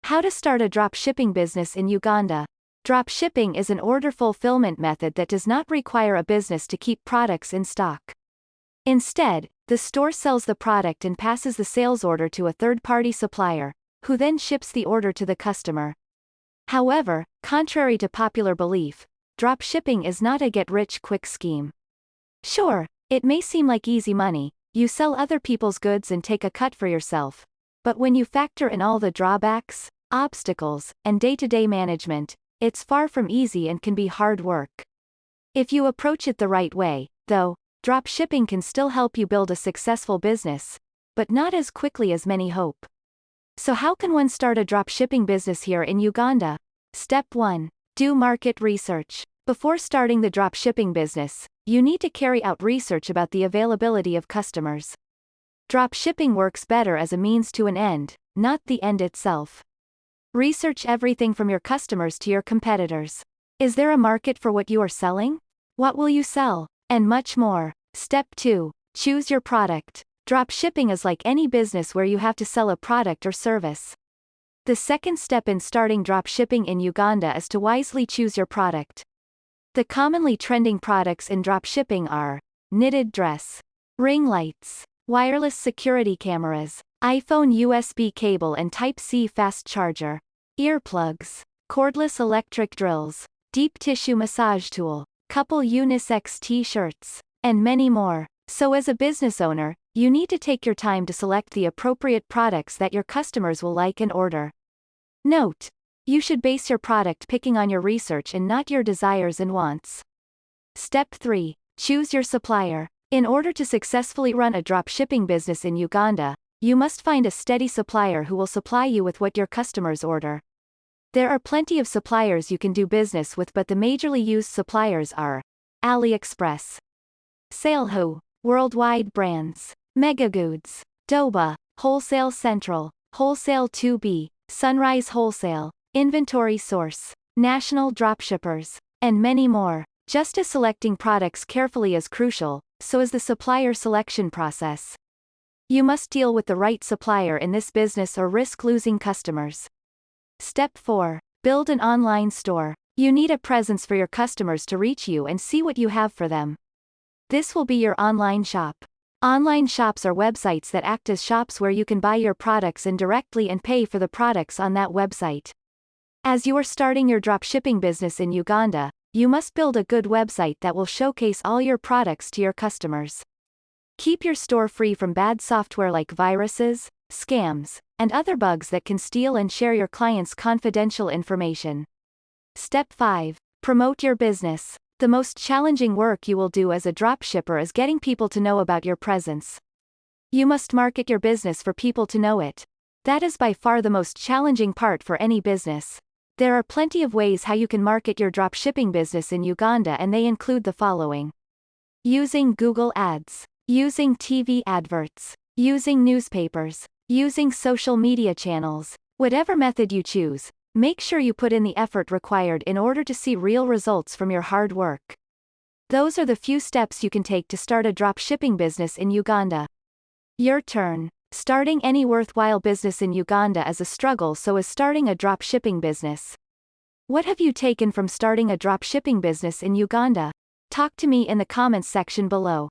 How to start a dropshipping business in Uganda. Dropshipping is an order fulfillment method that does not require a business to keep products in stock. Instead, the store sells the product and passes the sales order to a third-party supplier, who then ships the order to the customer. However, contrary to popular belief, dropshipping is not a get-rich-quick scheme. Sure, it may seem like easy money, you sell other people's goods and take a cut for yourself. But when you factor in all the drawbacks, obstacles, and day-to-day management, it's far from easy and can be hard work. If you approach it the right way, though, dropshipping can still help you build a successful business, but not as quickly as many hope. So how can one start a dropshipping business here in Uganda? Step 1. Do market research. Before starting the dropshipping business, you need to carry out research about the availability of customers. Dropshipping works better as a means to an end, not the end itself. Research everything from your customers to your competitors. Is there a market for what you are selling? What will you sell? And much more. Step 2. Choose your product. Dropshipping is like any business where you have to sell a product or service. The second step in starting dropshipping in Uganda is to wisely choose your product. The commonly trending products in dropshipping are knitted dress, ring lights, wireless security cameras, iPhone USB cable and Type-C fast charger, earplugs, cordless electric drills, deep tissue massage tool, couple unisex t-shirts, and many more. So as a business owner, you need to take your time to select the appropriate products that your customers will like and order. Note: you should base your product picking on your research and not your desires and wants. Step 3. Choose your supplier. In order to successfully run a dropshipping business in Uganda, you must find a steady supplier who will supply you with what your customers order. There are plenty of suppliers you can do business with, but the majorly used suppliers are AliExpress, Salehu, Worldwide Brands, Megagoods, Doba, Wholesale Central, Wholesale 2B, Sunrise Wholesale, Inventory Source, National Dropshippers, and many more. Just as selecting products carefully is crucial, so is the supplier selection process. You must deal with the right supplier in this business or risk losing customers. Step 4. Build an online store. You need a presence for your customers to reach you and see what you have for them. This will be your online shop. Online shops are websites that act as shops where you can buy your products indirectly and pay for the products on that website. As you are starting your dropshipping business in Uganda, you must build a good website that will showcase all your products to your customers. Keep your store free from bad software like viruses, scams, and other bugs that can steal and share your clients' confidential information. Step 5. Promote your business. The most challenging work you will do as a dropshipper is getting people to know about your presence. You must market your business for people to know it. That is by far the most challenging part for any business. There are plenty of ways how you can market your dropshipping business in Uganda, and they include the following: using Google Ads, using TV adverts, using newspapers, using social media channels. Whatever method you choose, make sure you put in the effort required in order to see real results from your hard work. Those are the few steps you can take to start a dropshipping business in Uganda. Your turn. Starting any worthwhile business in Uganda is a struggle, so is starting a dropshipping business. What have you taken from starting a dropshipping business in Uganda? Talk to me in the comments section below.